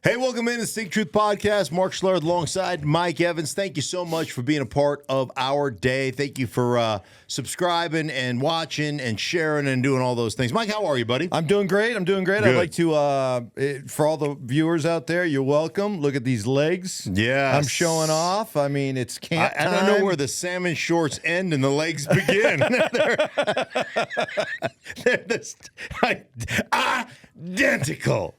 Hey, welcome in to Stink Truth Podcast. Mark Schlereth alongside Mike Evans. Thank you so much for being a part of our day. Thank you for subscribing and watching and sharing and doing all those things. Mike, how are you, buddy? I'm doing great. Good. I'd like to, for all the viewers out there, you're welcome. Look at these legs. Yeah, I'm showing off. I mean, it's camp time. I don't know where the salmon shorts end and the legs begin. they're identical.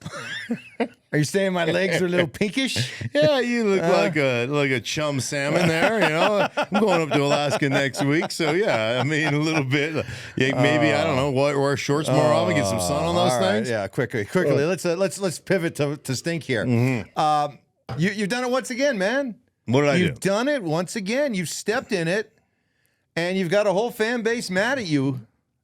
Are you saying my legs are a little pinkish? Yeah, you look like a chum salmon there. You know, I'm going up to Alaska next week, so yeah, I mean a little bit. Yeah, maybe I don't know. Wear shorts more often, get some sun on those things. Right, yeah, quickly. Let's pivot to Stink here. Mm-hmm. You've done it once again, man. What did I do? You've done it once again. You've stepped in it, and you've got a whole fan base mad at you.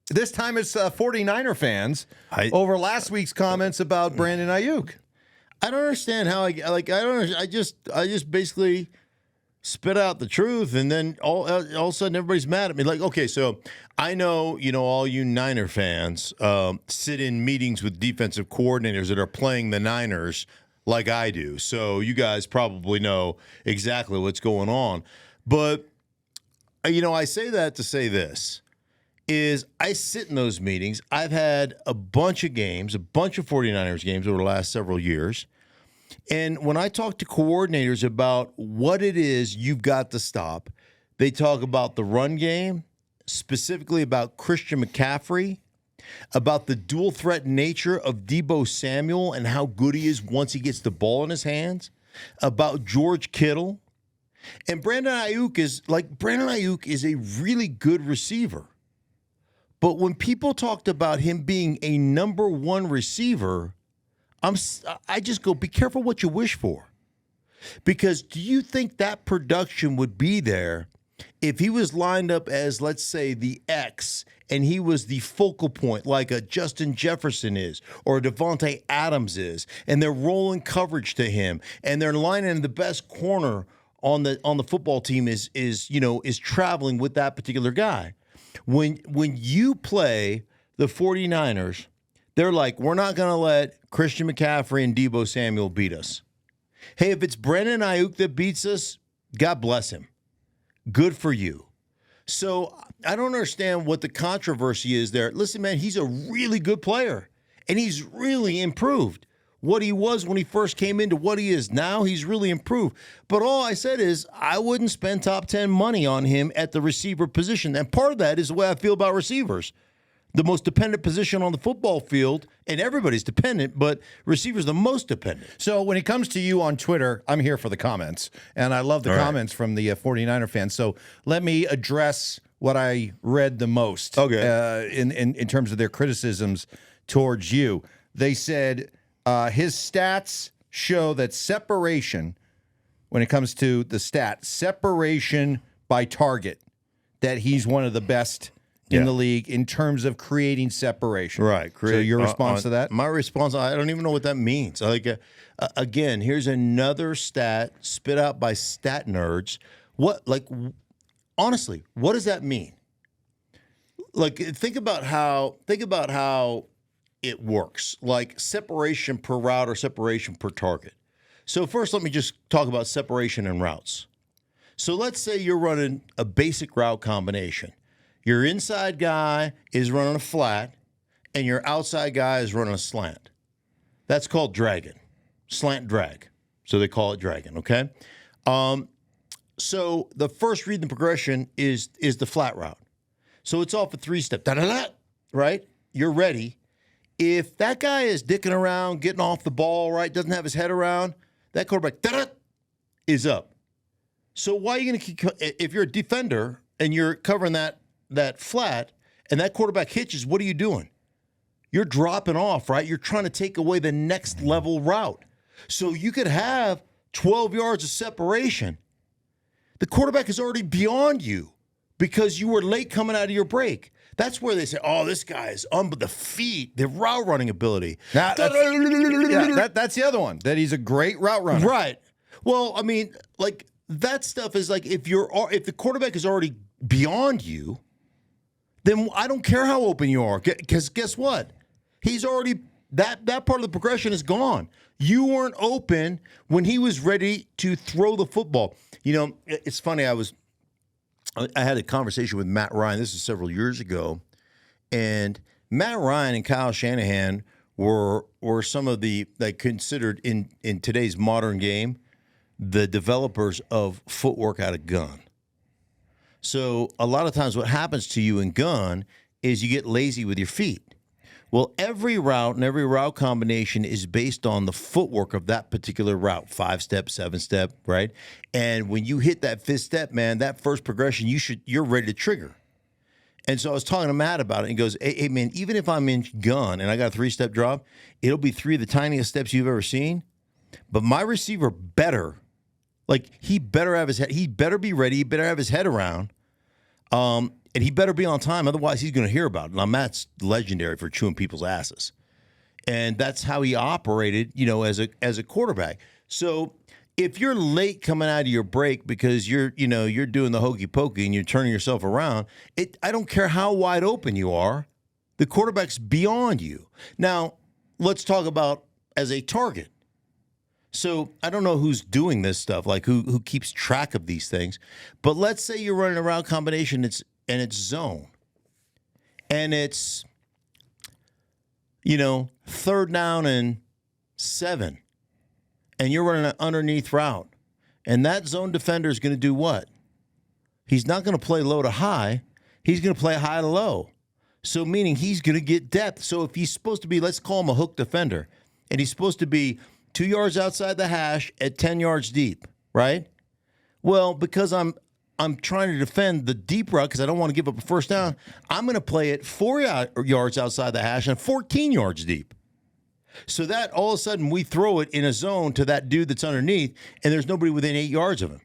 This time it's 49er fans over last week's comments about Brandon Ayuk. I don't understand how I just basically spit out the truth, and then all of a sudden everybody's mad at me. Like, okay, so I know, all you Niner fans sit in meetings with defensive coordinators that are playing the Niners like I do. So you guys probably know exactly what's going on. But I say that to say this. Is I sit in those meetings. I've had a bunch of games, a bunch of 49ers games over the last several years. And when I talk to coordinators about what it is you've got to stop, they talk about the run game, specifically about Christian McCaffrey, about the dual threat nature of Deebo Samuel and how good he is once he gets the ball in his hands, about George Kittle. And Brandon Ayuk is a really good receiver. But when people talked about him being a number one receiver, I just go, be careful what you wish for. Because do you think that production would be there if he was lined up as, let's say, the X, and he was the focal point like a Justin Jefferson is or a Devontae Adams is, and they're rolling coverage to him, and they're lining the best corner on the football team is traveling with that particular guy? When you play the 49ers, they're like, we're not going to let Christian McCaffrey and Deebo Samuel beat us. Hey, if it's Brandon Ayuk that beats us, God bless him. Good for you. So I don't understand what the controversy is there. Listen, man, he's a really good player, and he's really improved. What he was when he first came into what he is now, he's really improved. But all I said is I wouldn't spend top 10 money on him at the receiver position. And part of that is the way I feel about receivers. The most dependent position on the football field, and everybody's dependent, but receivers the most dependent. So when it comes to you on Twitter, I'm here for the comments, and I love the comments from the 49er fans. So let me address what I read the most in terms of their criticisms towards you. They said his stats show that separation, when it comes to the separation by target, that he's one of the best in the league in terms of creating separation. Right. So your response to that? My response, I don't even know what that means. Again, here's another stat spit out by stat nerds. Honestly, what does that mean? Like, think about how it works, like separation per route or separation per target. So first, let me just talk about separation in routes. So let's say you're running a basic route combination. Your inside guy is running a flat, and your outside guy is running a slant. That's called dragging, slant drag. So they call it dragging, okay? So the first read in the progression is the flat route. So it's off a three-step, right? You're ready. If that guy is dicking around, getting off the ball, right, doesn't have his head around, that quarterback is up. So why are you going to keep – if you're a defender and you're covering that flat and that quarterback hitches, what are you doing? You're dropping off, right? You're trying to take away the next level route. So you could have 12 yards of separation. The quarterback is already beyond you because you were late coming out of your break. That's where they say, oh, this guy is the feet, the route running ability. That's the other one, that he's a great route runner. Right. Well, I mean, like, that stuff is like if the quarterback is already beyond you, then I don't care how open you are, because guess what? He's already that part of the progression is gone. You weren't open when he was ready to throw the football. You know, it's funny. I had a conversation with Matt Ryan. This is several years ago, and Matt Ryan and Kyle Shanahan were some of the, like, considered in today's modern game, the developers of footwork out of gun. So a lot of times what happens to you in gun is you get lazy with your feet. Well, every route and every route combination is based on the footwork of that particular route, 5-step, 7-step, right? And when you hit that 5th step, man, that first progression, you're ready to trigger. And so I was talking to Matt about it, and he goes, hey, man, even if I'm in gun and I got a 3-step drop, it'll be 3 of the tiniest steps you've ever seen. But my receiver better, like, he better have his head, he better be ready, he better have his head around, and he better be on time. Otherwise, he's going to hear about it. Now, Matt's legendary for chewing people's asses. And that's how he operated, you know, as a quarterback. So if you're late coming out of your break because you're doing the hokey pokey and you're turning yourself around, I don't care how wide open you are, the quarterback's beyond you. Now, let's talk about as a target. So I don't know who's doing this stuff, like who keeps track of these things. But let's say you're running a route combination, and it's zone. And it's, 3rd down and 7. And you're running an underneath route. And that zone defender is going to do what? He's not going to play low to high. He's going to play high to low. So meaning he's going to get depth. So if he's supposed to be, let's call him a hook defender, and he's supposed to be 2 yards outside the hash at 10 yards deep, right? Well, because I'm trying to defend the deep route because I don't want to give up a first down, I'm going to play it 4 yards outside the hash and 14 yards deep. So that all of a sudden we throw it in a zone to that dude that's underneath, and there's nobody within 8 yards of him.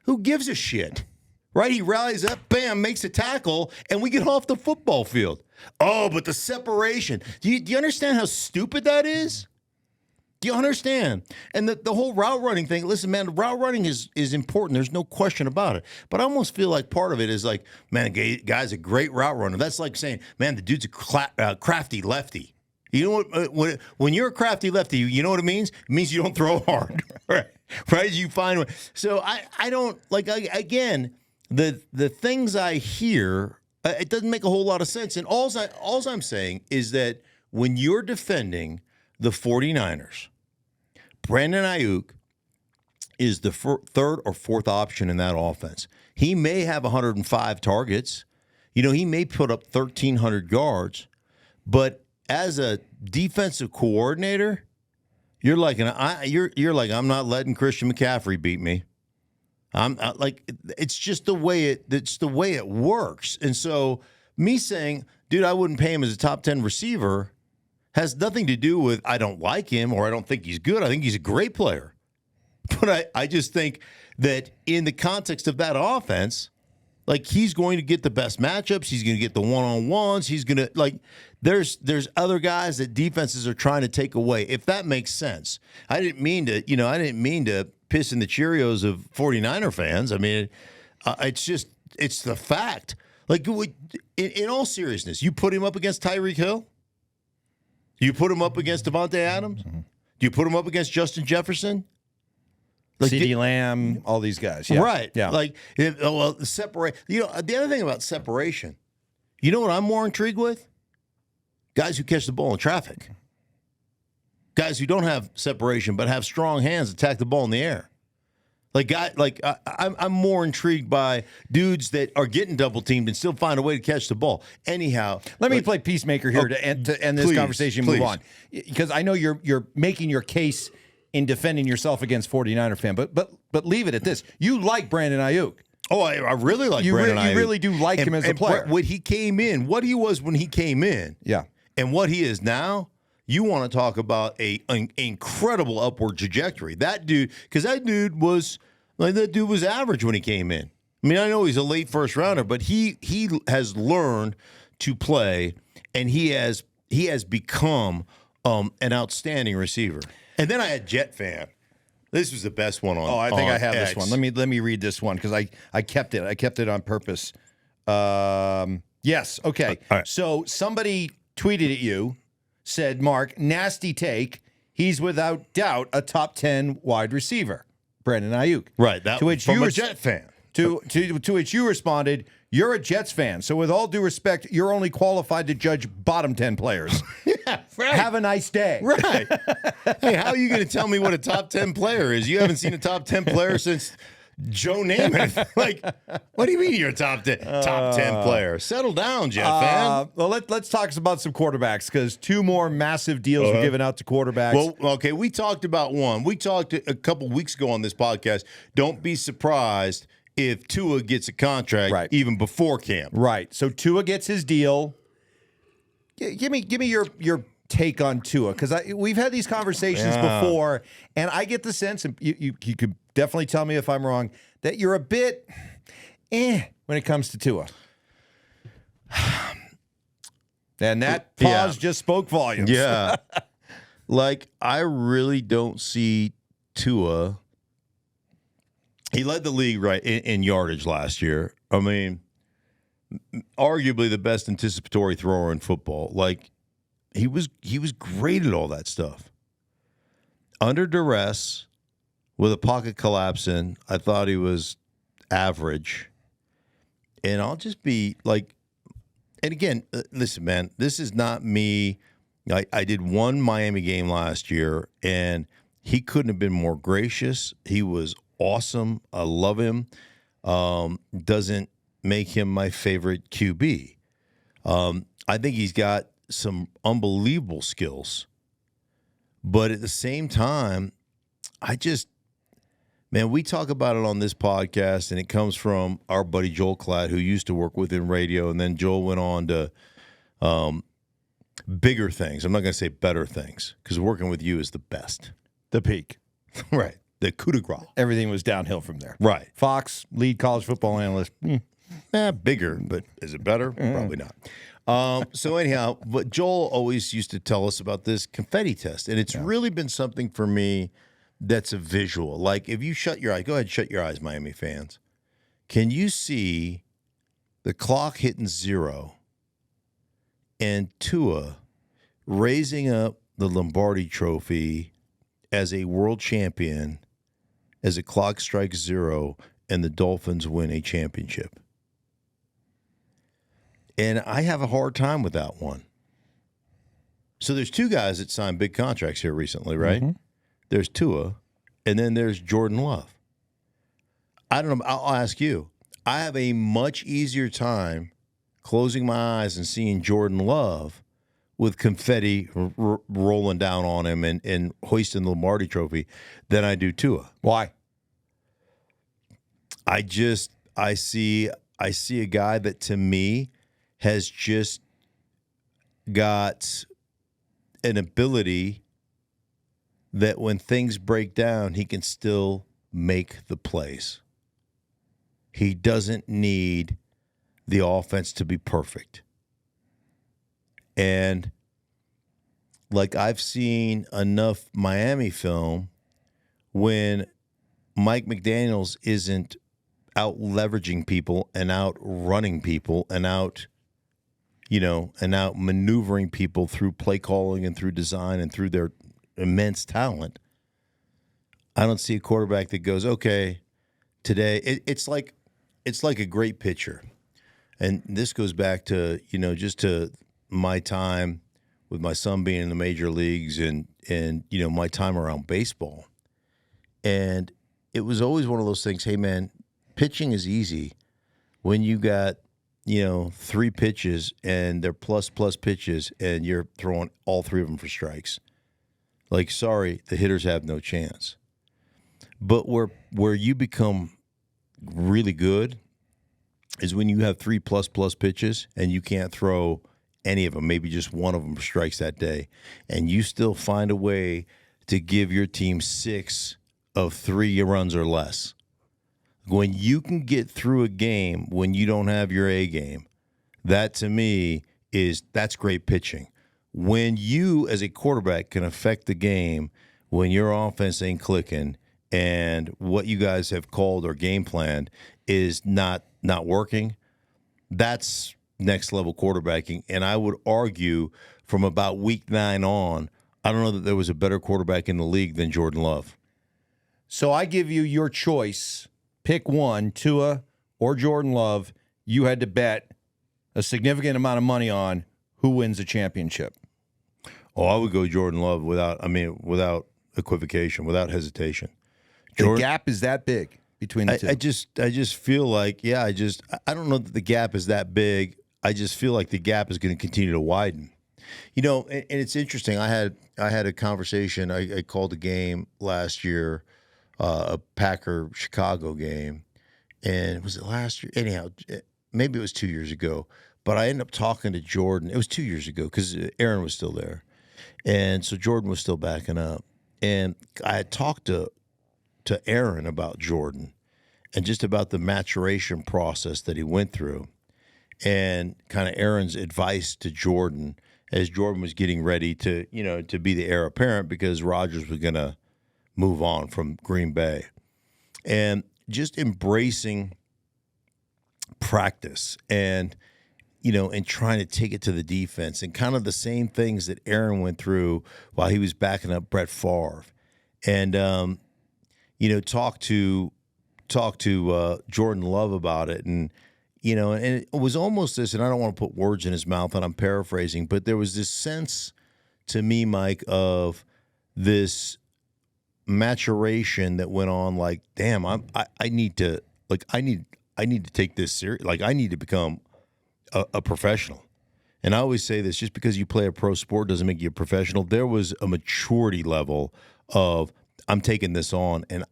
Who gives a shit? Right? He rallies up, bam, makes a tackle, and we get off the football field. Oh, but the separation. Do you understand how stupid that is? Do you understand? And the whole route running thing, listen, man, route running is important. There's no question about it. But I almost feel like part of it is like, man, guy's a great route runner. That's like saying, man, the dude's a crafty lefty. You know what? When you're a crafty lefty, you know what it means? It means you don't throw hard, right? You find one. So I don't, like, again, the things I hear, it doesn't make a whole lot of sense. And all I'm saying is that when you're defending the 49ers, Brandon Ayuk is the third or fourth option in that offense. He may have 105 targets. He may put up 1,300 yards. But as a defensive coordinator, you're like, I'm not letting Christian McCaffrey beat me. I'm like, it's just the way it works. And so me saying, dude, I wouldn't pay him as a top 10 receiver has nothing to do with I don't like him or I don't think he's good. I think he's a great player. But I just think that in the context of that offense, like, he's going to get the best matchups. He's going to get the one-on-ones. He's going to, like, there's other guys that defenses are trying to take away, if that makes sense. I didn't mean to piss in the Cheerios of 49er fans. I mean, it's the fact. Like, in all seriousness, you put him up against Tyreek Hill? You put him up against Devontae Adams? Mm-hmm. Do you put him up against Justin Jefferson? Like CeeDee Lamb, all these guys. Yeah. Right. Yeah. Like, separate. The other thing about separation, you know what I'm more intrigued with? Guys who catch the ball in traffic. Guys who don't have separation but have strong hands attack the ball in the air. I'm more intrigued by dudes that are getting double teamed and still find a way to catch the ball. Anyhow, let me play peacemaker here to end this conversation. Move on, because I know you're making your case in defending yourself against 49er fan, but leave it at this. You like Brandon Ayuk. Oh, I really like Brandon Ayuk. You really do like him as a player. What he was when he came in, yeah, and what he is now. You want to talk about an incredible upward trajectory. That dude was average when he came in. I mean, I know he's a late first rounder, but he has learned to play, and he has become an outstanding receiver. And then I had Jet Fan. This was the best one on. Oh, I think I have X. this one. Let me read this one because I kept it. I kept it on purpose. Yes. Okay. All right. So somebody tweeted at you said, Mark, nasty take. He's without doubt a top 10 wide receiver, Brandon Ayuk. Right. That to which from you a Jet fan. To which you responded, you're a Jets fan, so with all due respect, you're only qualified to judge bottom 10 players. Yeah, right. Have a nice day. Right. Hey, how are you going to tell me what a top 10 player is? You haven't seen a top 10 player since Joe Namath. Like, what do you mean you're a top 10 player? Settle down, Jeff, fan. Well, let's talk about some quarterbacks because 2 more massive deals were given out to quarterbacks. Well, okay, we talked about one. We talked a couple weeks ago on this podcast. Don't be surprised if Tua gets a contract even before camp. Right. So Tua gets his deal. Give me your take on Tua, because we've had these conversations before, and I get the sense, and you could definitely tell me if I'm wrong, that you're a bit when it comes to Tua. And that pause just spoke volumes. Yeah. Like, I really don't see Tua. He led the league in yardage last year. I mean, arguably the best anticipatory thrower in football. Like, he was great at all that stuff. Under duress, with a pocket collapsing, I thought he was average. And I'll just be like, and again, listen, man, this is not me. I did one Miami game last year, and he couldn't have been more gracious. He was awesome. I love him. Doesn't make him my favorite QB. I think he's got some unbelievable skills. But at the same time, we talk about it on this podcast, and it comes from our buddy Joel Klatt, who used to work within radio, and then Joel went on to bigger things. I'm not going to say better things, because working with you is the best. The peak. Right. The coup de grace. Everything was downhill from there. Right. Fox, lead college football analyst. Bigger, but is it better? Probably not. So anyhow, but Joel always used to tell us about this confetti test, and it's really been something for me that's a visual. Like, if you shut your eyes, go ahead and shut your eyes, Miami fans. Can you see the clock hitting 0 and Tua raising up the Lombardi Trophy as a world champion as the clock strikes 0 and the Dolphins win a championship? And I have a hard time with that one. So there's 2 guys that signed big contracts here recently, right? Mm-hmm. There's Tua, and then there's Jordan Love. I don't know. I'll ask you. I have a much easier time closing my eyes and seeing Jordan Love with confetti rolling down on him and hoisting the Lombardi Trophy than I do Tua. Why? I see a guy that, to me, has just got an ability that when things break down, he can still make the plays. He doesn't need the offense to be perfect. And like, I've seen enough Miami film when Mike McDaniels isn't out leveraging people and out running people and out maneuvering people through play calling and through design and through their immense talent. I don't see a quarterback that goes, okay, today it's like a great pitcher. And this goes back to, just to my time with my son being in the major leagues and my time around baseball. And it was always one of those things, hey man, pitching is easy when you got, 3 pitches and they're plus pitches and you're throwing all 3 of them for strikes. Like, sorry, the hitters have no chance. But where you become really good is when you have 3 plus pitches and you can't throw any of them, maybe just one of them for strikes that day, and you still find a way to give your team 6 of 3 runs or less. When you can get through a game when you don't have your A game, that to me that's great pitching. When you as a quarterback can affect the game when your offense ain't clicking and what you guys have called or game planned is not working, that's next level quarterbacking. And I would argue from about week 9 on, I don't know that there was a better quarterback in the league than Jordan Love. So I give you your choice. Pick one, Tua or Jordan Love. You had to bet a significant amount of money on who wins the championship. Oh, I would go Jordan Love without equivocation, without hesitation. The gap is that big between the two. I just feel like, I don't know that the gap is that big. I just feel like the gap is going to continue to widen. And it's interesting. I had a conversation. I called a game last year, a Packer-Chicago game, and was it last year? Anyhow, maybe it was 2 years ago. But I ended up talking to Jordan. It was 2 years ago because Aaron was still there, and so Jordan was still backing up. And I had talked to Aaron about Jordan and just about the maturation process that he went through, and kind of Aaron's advice to Jordan as Jordan was getting ready to be the heir apparent because Rodgers was going to move on from Green Bay, and just embracing practice and trying to take it to the defense, and kind of the same things that Aaron went through while he was backing up Brett Favre, and talk to Jordan Love about it, and it was almost this, and I don't want to put words in his mouth, and I'm paraphrasing, but there was this sense to me, Mike, of this maturation that went on. Like, damn, I need to take this serious. Like, I need to become a professional. And I always say this: just because you play a pro sport doesn't make you a professional. There was a maturity level of, I'm taking this on, and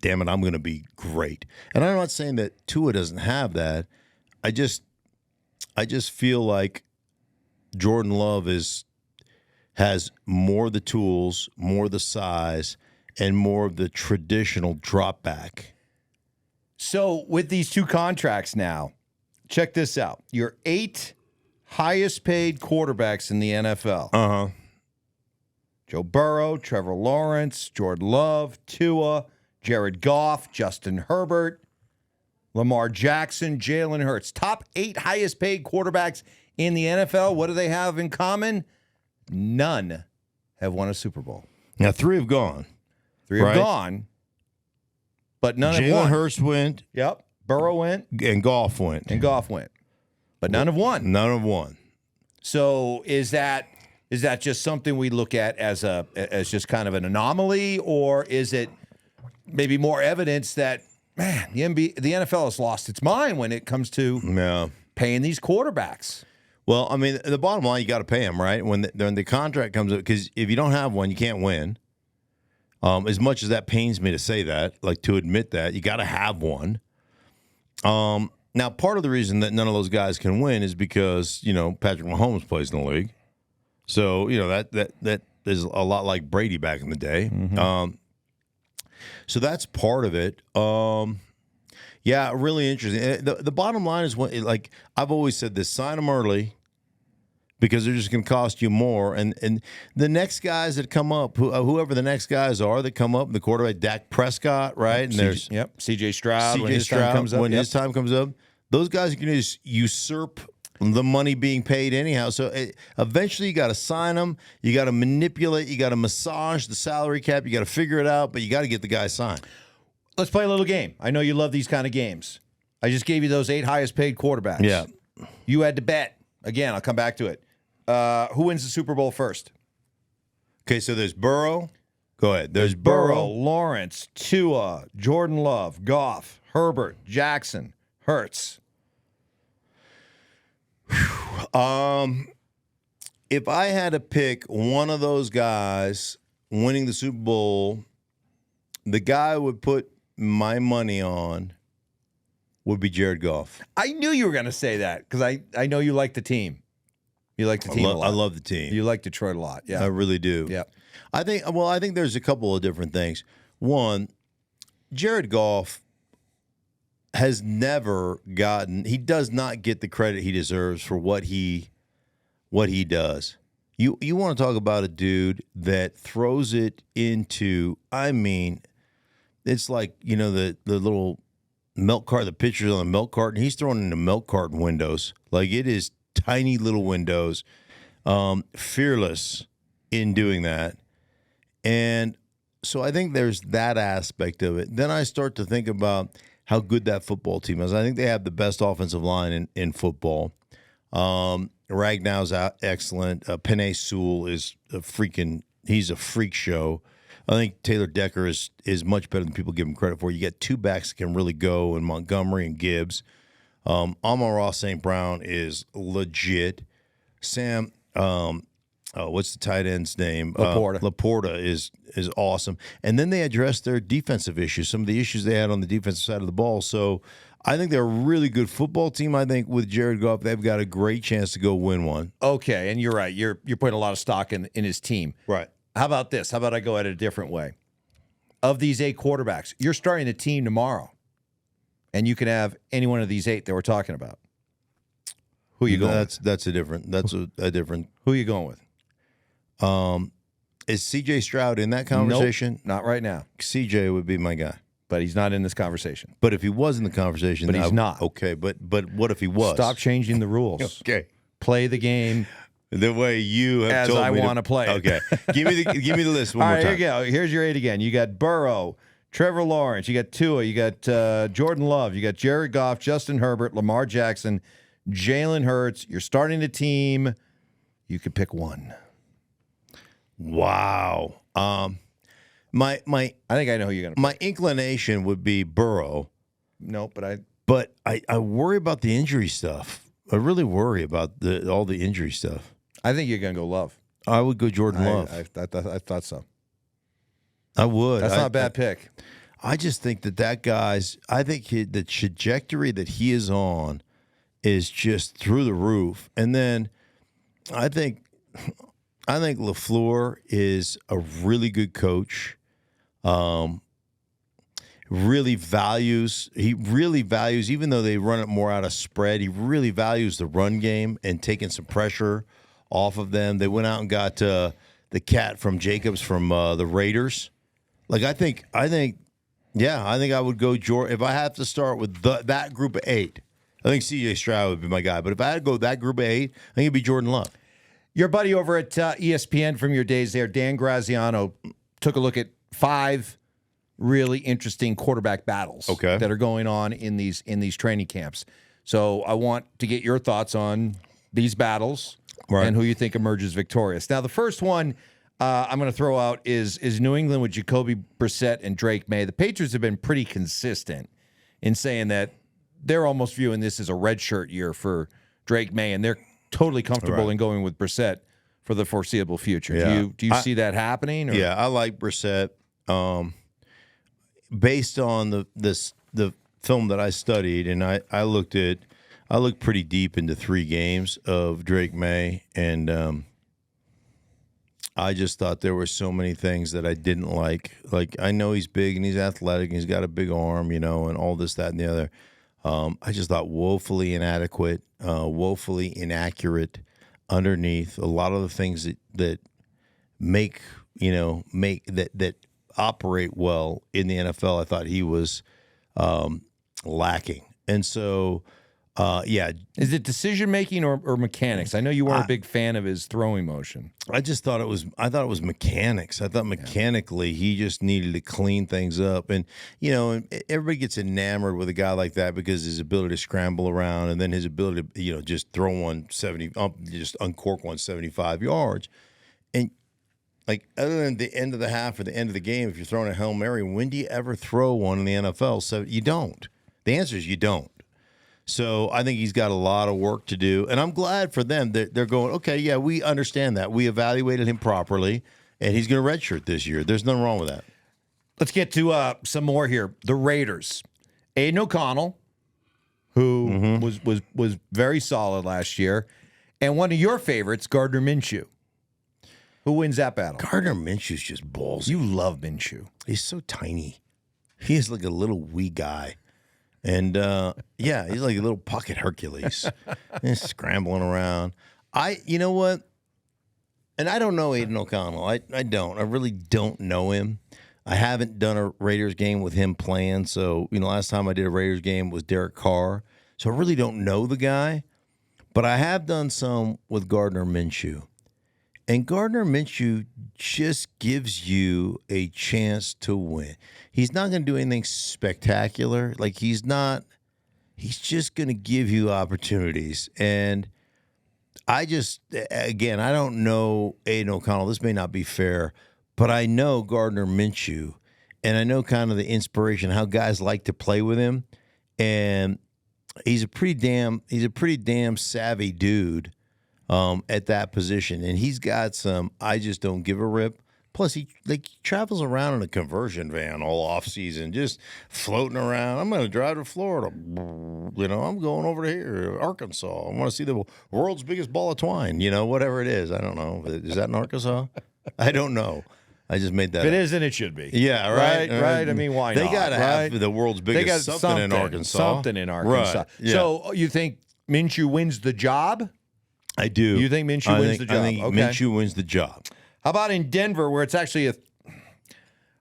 damn it, I'm going to be great. And I'm not saying that Tua doesn't have that. I just feel like Jordan Love has more of the tools, more of the size, and more of the traditional drop back. So with these two contracts now, check this out. Your 8 highest paid quarterbacks in the NFL. Uh-huh. Joe Burrow, Trevor Lawrence, Jordan Love, Tua, Jared Goff, Justin Herbert, Lamar Jackson, Jalen Hurts. Top 8 highest paid quarterbacks in the NFL. What do they have in common? None have won a Super Bowl. Now, 3 have gone. 3 have gone, but none have won. Jalen Hurts went. Yep. Burrow went. And Goff went. But none have won. None have won. So is that just something we look at as just kind of an anomaly, or is it maybe more evidence that, man, the NFL has lost its mind when it comes to paying these quarterbacks? Well, I mean, the bottom line, you got to pay them, right? When the contract comes up, because if you don't have one, you can't win. As much as that pains me to say that, like to admit that, you got to have one. Now, part of the reason that none of those guys can win is because, Patrick Mahomes plays in the league. So, that is a lot like Brady back in the day. Mm-hmm. So that's part of it. Yeah, really interesting. The bottom line is, like I've always said this, sign them early because they're just going to cost you more. And the next guys that come up, whoever the next guys are that come up, the quarterback, Dak Prescott, right? And there's C.J. Stroud, when his time comes up. When his time comes up, those guys are going to just usurp the money being paid anyhow. So eventually you got to sign them. You got to manipulate. You got to massage the salary cap. You got to figure it out, but you got to get the guy signed. Let's play a little game. I know you love these kind of games. I just gave you those 8 highest paid quarterbacks. Yeah. You had to bet. Again, I'll come back to it. Who wins the Super Bowl first? Okay, so there's Burrow. Go ahead. There's Burrow, Lawrence, Tua, Jordan Love, Goff, Herbert, Jackson, Hurts. If I had to pick one of those guys winning the Super Bowl, the guy I would put my money on would be Jared Goff. I knew you were going to say that because I know you like the team. You like the team a lot. I love the team. You like Detroit a lot. Yeah, I really do. Yeah. I think there's a couple of different things. One, Jared Goff has never he does not get the credit he deserves for what he does. You want to talk about a dude that throws it into, I mean, it's like, the little milk cart, the pictures on the milk carton, he's throwing into milk carton windows. Like, it is tiny little windows. fearless in doing that. And so I think there's that aspect of it. Then I start to think about how good that football team is. I think they have the best offensive line in football. Ragnow's excellent. Penei Sewell is he's a freak show. I think Taylor Decker is much better than people give him credit for. You get two backs that can really go in Montgomery and Gibbs. Amon-Ra St. Brown is legit. Sam, what's the tight end's name? Laporta is awesome. And then they addressed their defensive issues, some of the issues they had on the defensive side of the ball. So I think they're a really good football team. I think with Jared Goff, they've got a great chance to go win one. Okay, and you're right. You're putting a lot of stock in his team. Right. How about this? How about I go at it a different way? Of these 8 quarterbacks, you're starting the team tomorrow, and you can have any one of these 8 that we're talking about. Who are you going with? That's a different. Who are you going with? Is C.J. Stroud in that conversation? Nope, not right now. C.J. would be my guy. But he's not in this conversation. But if he was in the conversation, but he's not. Okay, but what if he was? Stop changing the rules. Okay. Play the game the way you have as told I me want to play it. Okay. Give me the list one All more right, time. Here you go. Here's your 8 again. You got Burrow, Trevor Lawrence, you got Tua, you got Jordan Love, you got Jared Goff, Justin Herbert, Lamar Jackson, Jalen Hurts. You're starting the team. You could pick one. Wow. I think I know who you're going to pick. My inclination would be Burrow. No, but I worry about the injury stuff. I really worry about all the injury stuff. I think you're going to go Love. I would go Jordan Love. I thought so. I would. That's not a bad pick. I just think that guy's. I think the trajectory that he is on is just through the roof. And then I think LaFleur is a really good coach. Really values, even though they run it more out of spread, he really values the run game and taking some pressure off of them. They went out and got the cat from Jacobs from the Raiders. Like I think I would go Jordan. If I have to start with that group of 8, I think C.J. Stroud would be my guy. But if I had to go that group of 8, I think it'd be Jordan Love. Your buddy over at ESPN from your days there, Dan Graziano, took a look at 5 really interesting quarterback battles that are going on in these training camps. So I want to get your thoughts on these battles and who you think emerges victorious. Now, the first one I'm going to throw out is New England with Jacoby Brissett and Drake May. The Patriots have been pretty consistent in saying that they're almost viewing this as a redshirt year for Drake May, and they're totally comfortable in going with Brissett for the foreseeable future. Yeah. Do you see that happening? Or? Yeah, I like Brissett. Based on the film that I studied, and I looked pretty deep into 3 games of Drake May, and I just thought there were so many things that I didn't like. Like, I know he's big and he's athletic and he's got a big arm, and all this, that, and the other. I just thought woefully inadequate, woefully inaccurate underneath. A lot of the things that make that operate well in the NFL, I thought he was lacking. And so, Is it decision making or mechanics? I know you weren't a big fan of his throwing motion. I thought it was mechanics. I thought mechanically he just needed to clean things up. And everybody gets enamored with a guy like that because his ability to scramble around, and then his ability to just throw just uncork 175 yards. And like, other than the end of the half or the end of the game, if you're throwing a Hail Mary, when do you ever throw one in the NFL? So you don't. The answer is you don't. So I think he's got a lot of work to do. And I'm glad for them that they're going, okay, yeah, we understand that. We evaluated him properly, and he's going to redshirt this year. There's nothing wrong with that. Let's get to some more here. The Raiders. Aiden O'Connell, who was very solid last year, and one of your favorites, Gardner Minshew. Who wins that battle? Gardner Minshew's just balls. You love Minshew. He's so tiny. He is like a little wee guy. And, he's like a little pocket Hercules. He's scrambling around. You know what? And I don't know Aiden O'Connell. I don't. I really don't know him. I haven't done a Raiders game with him playing. So, last time I did a Raiders game was Derek Carr. So I really don't know the guy. But I have done some with Gardner Minshew. And Gardner Minshew just gives you a chance to win. He's not going to do anything spectacular. Like, he's just going to give you opportunities. And I don't know Aiden O'Connell. This may not be fair, but I know Gardner Minshew, and I know kind of the inspiration, how guys like to play with him. And he's a pretty damn savvy dude at that position. And he's got some I just don't give a rip. Plus, he travels around in a conversion van all offseason, just floating around. I'm going to drive to Florida. I'm going over to here, Arkansas. I want to see the world's biggest ball of twine, whatever it is. I don't know. Is that in Arkansas? I don't know. I just made that If it up. isn't, it should be. Yeah, right. Right. I mean, why they not? They got to have the world's biggest something in Arkansas. Something in Arkansas. Right. Yeah. So you think Minshew wins the job? I do. You think Minshew wins the job? I think Minshew wins the job. How about in Denver, where it's actually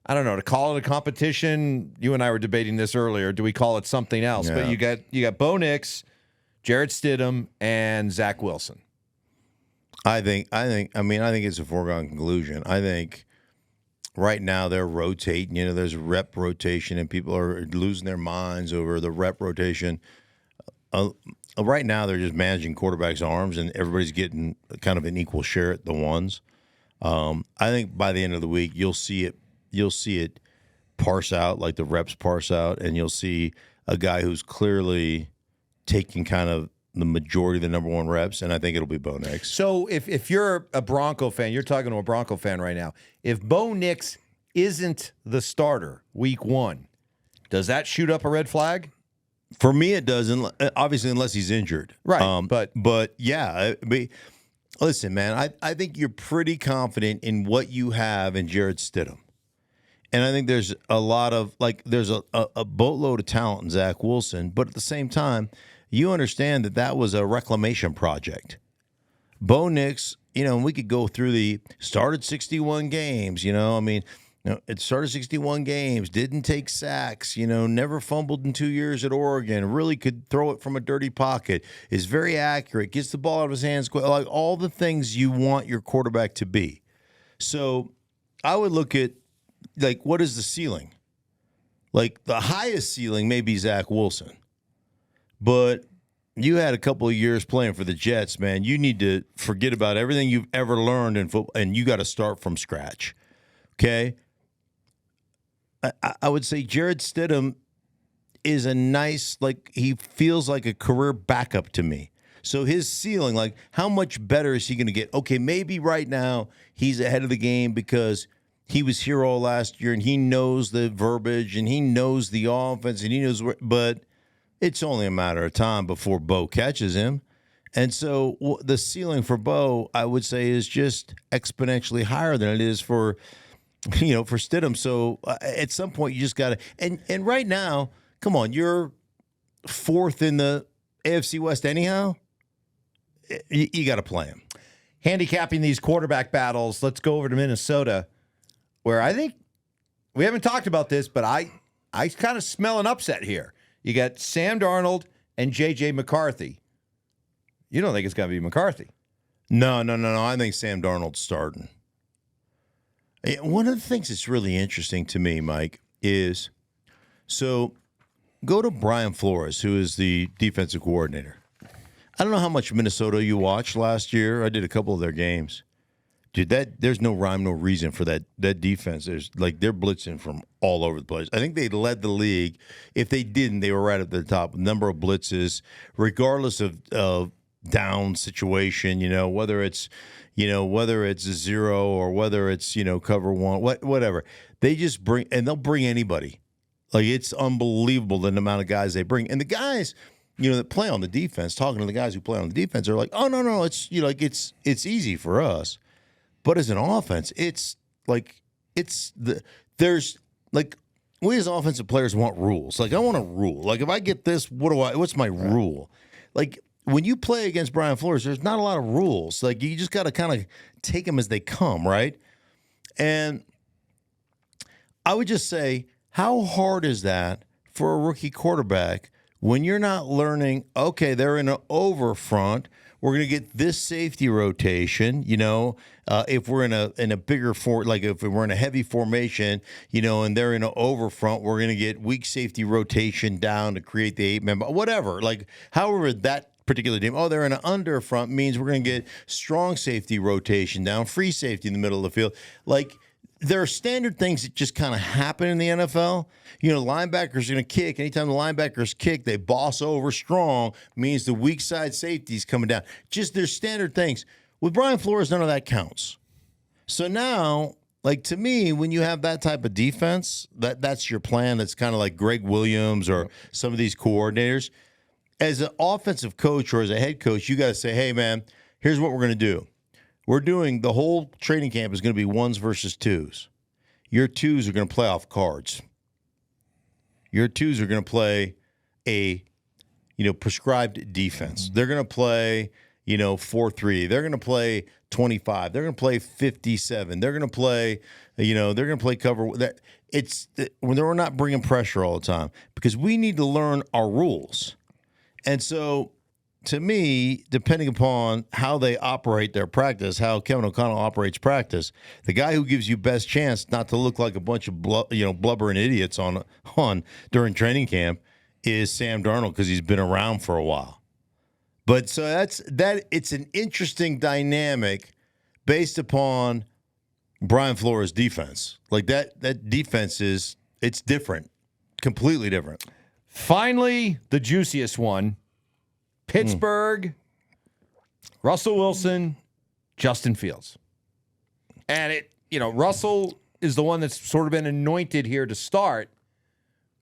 I don't know, to call it a competition? You and I were debating this earlier. Do we call it something else? Yeah. But you got Bo Nix, Jarrett Stidham, and Zach Wilson. I think it's a foregone conclusion. I think right now they're rotating. There's rep rotation, and people are losing their minds over the rep rotation. Right now, they're just managing quarterbacks' arms, and everybody's getting kind of an equal share at the ones. I think by the end of the week, you'll see it parse out, like the reps parse out, and you'll see a guy who's clearly taking kind of the majority of the number one reps, and I think it'll be Bo Nix. So if you're a Bronco fan, you're talking to a Bronco fan right now. If Bo Nix isn't the starter week 1, does that shoot up a red flag? For me, it doesn't. Obviously, unless he's injured, right? But yeah, listen, man. I think you're pretty confident in what you have in Jarrett Stidham, and I think there's a lot of there's a boatload of talent in Zach Wilson. But at the same time, you understand that was a reclamation project. Bo Nix, and we could go through started 61 games. It started 61 games, didn't take sacks, never fumbled in 2 years at Oregon, really could throw it from a dirty pocket, is very accurate, gets the ball out of his hands, like all the things you want your quarterback to be. So I would look at, what is the ceiling? Like, the highest ceiling may be Zach Wilson. But you had a couple of years playing for the Jets, man. You need to forget about everything you've ever learned in football, and you got to start from scratch, okay? I would say Jarrett Stidham is a nice, he feels like a career backup to me. So his ceiling, how much better is he going to get? Okay, maybe right now he's ahead of the game because he was here all last year and he knows the verbiage and he knows the offense and he knows but it's only a matter of time before Bo catches him. And so the ceiling for Bo, I would say, is just exponentially higher than it is for Stidham. So at some point you just got to, and right now, come on, you're 4th in the AFC West anyhow. You got to play him. Handicapping these quarterback battles, let's go over to Minnesota, where I think we haven't talked about this, but I kind of smell an upset here. You got Sam Darnold and J.J. McCarthy. You don't think it's going to be McCarthy? No. I think Sam Darnold's starting. One of the things that's really interesting to me, Mike, is go to Brian Flores, who is the defensive coordinator. I don't know how much Minnesota you watched last year. I did a couple of their games. Dude, there's no rhyme, no reason for that defense. They're blitzing from all over the place. I think they led the league. If they didn't, they were right at the top. Number of blitzes, regardless of down situation, whether it's a zero or whether it's, cover one, whatever. They just they'll bring anybody. It's unbelievable the amount of guys they bring. And the guys, that play on the defense, talking to the guys who play on the defense, are like, oh, no, it's, it's easy for us. But as an offense, we as offensive players want rules. I want a rule. If I get this, what's my rule? When you play against Brian Flores, there's not a lot of rules. You just got to kind of take them as they come, right? And I would just say, how hard is that for a rookie quarterback when you're not learning, okay, they're in an over front. we're going to get this safety rotation. If we're in a bigger if we're in a heavy formation, and they're in an over front, we're going to get weak safety rotation down to create the 8-man, whatever. Like, however that particular team. Oh, they're in an under front means we're going to get strong safety rotation down, free safety in the middle of the field. Like, there are standard things that just kind of happen in the NFL. Linebackers are going to kick. Anytime the linebackers kick, they boss over strong, means the weak side safety is coming down. Just there's standard things. With Brian Flores, none of that counts. So now, like, to me, when you have that type of defense, that's your plan. That's kind of like Greg Williams or some of these coordinators. As an offensive coach or as a head coach, you got to say, hey, man, here's what we're going to do. We're doing the whole training camp is going to be 1s versus 2s. Your 2s are going to play off cards. Your 2s are going to play a, prescribed defense. They're going to play, 4-3. They're going to play 25. They're going to play 57. They're going to play, they're going to play cover. When they're not bringing pressure all the time because we need to learn our rules. And so, to me, depending upon how they operate their practice, how Kevin O'Connell operates practice, the guy who gives you best chance not to look like a bunch of blubbering idiots on during training camp is Sam Darnold because he's been around for a while. But so it's an interesting dynamic based upon Brian Flores' defense. Like that defense it's different, completely different. Finally, the juiciest one. Pittsburgh, Russell Wilson, Justin Fields. And Russell is the one that's sort of been anointed here to start.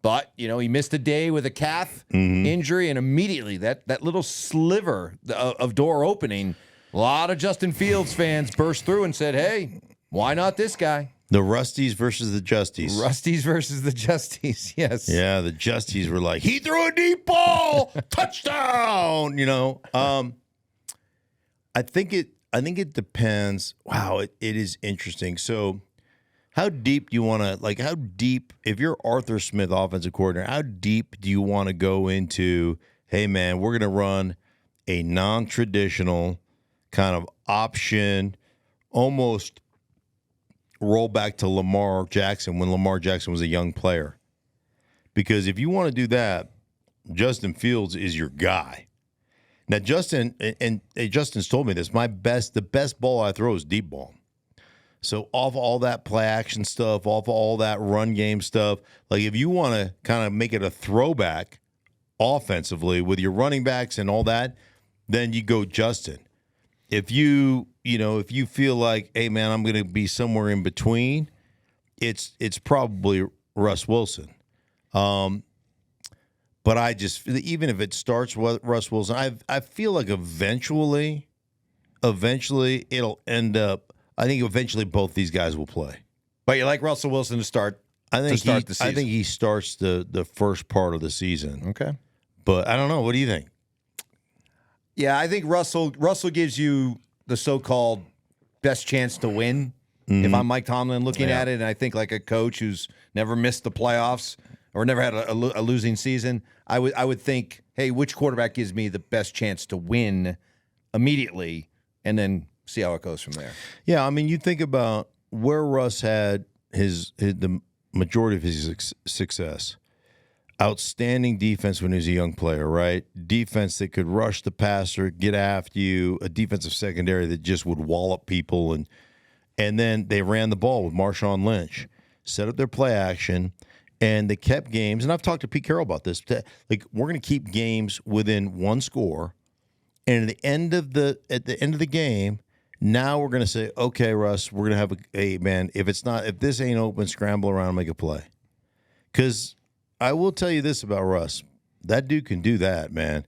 But, he missed a day with a calf injury, and immediately that little sliver of door opening, a lot of Justin Fields fans burst through and said, hey, why not this guy? The Rusties versus the Justies. Rusties versus the Justies, yes. Yeah, the Justies were like, he threw a deep ball, touchdown. I think it depends. Wow, it is interesting. So, how deep do you want to how deep? If you're Arthur Smith, offensive coordinator, how deep do you want to go into? Hey, man, we're going to run a non-traditional kind of option, almost roll back to Lamar Jackson when Lamar Jackson was a young player. Because if you want to do that, Justin Fields is your guy. Now, Justin's told me this. The best ball I throw is deep ball. So off all that play action stuff, off all that run game stuff, like if you want to kind of make it a throwback offensively with your running backs and all that, then you go Justin. If you feel like, hey, man, I'm going to be somewhere in between, it's probably Russ Wilson. But I just, even if it starts with Russ Wilson, I feel like eventually it'll end up, I think eventually both these guys will play. But you like Russell Wilson to start the season? I think he starts the first part of the season. Okay. But I don't know. What do you think? Yeah, I think Russell gives you the so-called best chance to win. Mm-hmm. If I'm Mike Tomlin looking at it, and I think like a coach who's never missed the playoffs or never had a losing season, I would think, hey, which quarterback gives me the best chance to win immediately, and then see how it goes from there. Yeah, I mean, you think about where Russ had the majority of his success. Outstanding defense when he was a young player, right? Defense that could rush the passer, get after you, a defensive secondary that just would wallop people, and then they ran the ball with Marshawn Lynch, set up their play action, and they kept games. And I've talked to Pete Carroll about this. Like, we're going to keep games within one score, and at the end of the game, now we're going to say, okay, Russ, we're going to have a man. If this ain't open, scramble around and make a play, because I will tell you this about Russ. That dude can do that, man.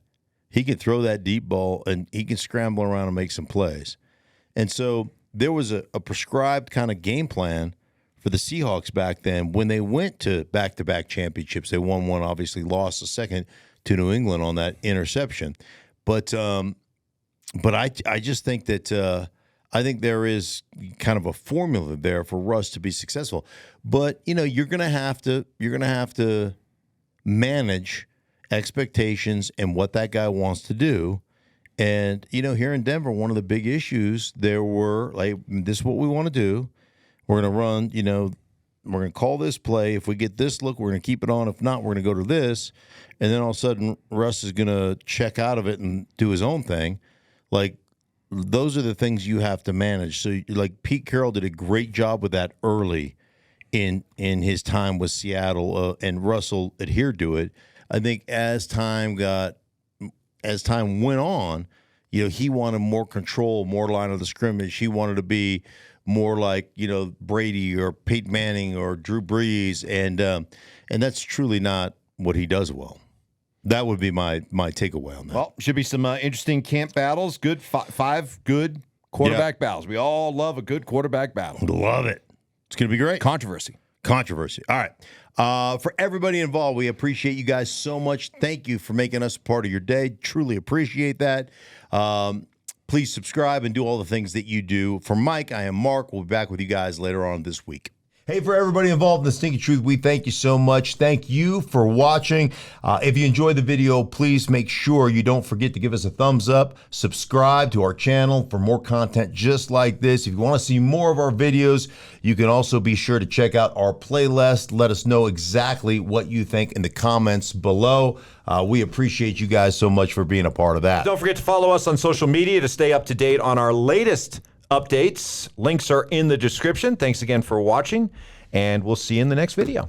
He can throw that deep ball, and he can scramble around and make some plays. And so there was a prescribed kind of game plan for the Seahawks back then when they went to back-to-back championships. They won one, obviously lost the second to New England on that interception. But I just think that I think there is kind of a formula there for Russ to be successful. But you're gonna have to manage expectations and what that guy wants to do. And, here in Denver, one of the big issues there were, like, this is what we want to do. We're going to run, we're going to call this play. If we get this look, we're going to keep it on. If not, we're going to go to this. And then all of a sudden, Russ is going to check out of it and do his own thing. Like, those are the things you have to manage. So, like, Pete Carroll did a great job with that early in his time with Seattle, and Russell adhered to it. I think as time went on, he wanted more control, more line of the scrimmage. He wanted to be more like, Brady or Peyton Manning or Drew Brees, and that's truly not what he does well. That would be my takeaway on that. Well, should be some interesting camp battles. Good five good quarterback battles. We all love a good quarterback battle. Love it. It's going to be great. Controversy. All right. For everybody involved, we appreciate you guys so much. Thank you for making us a part of your day. Truly appreciate that. Please subscribe and do all the things that you do. For Mike, I am Mark. We'll be back with you guys later on this week. Hey, for everybody involved in the Stinky Truth, we thank you so much. Thank you for watching. If you enjoyed the video, please make sure you don't forget to give us a thumbs up. Subscribe to our channel for more content just like this. If you want to see more of our videos, you can also be sure to check out our playlist. Let us know exactly what you think in the comments below. We appreciate you guys so much for being a part of that. Don't forget to follow us on social media to stay up to date on our latest updates. Links are in the description. Thanks again for watching, and we'll see you in the next video.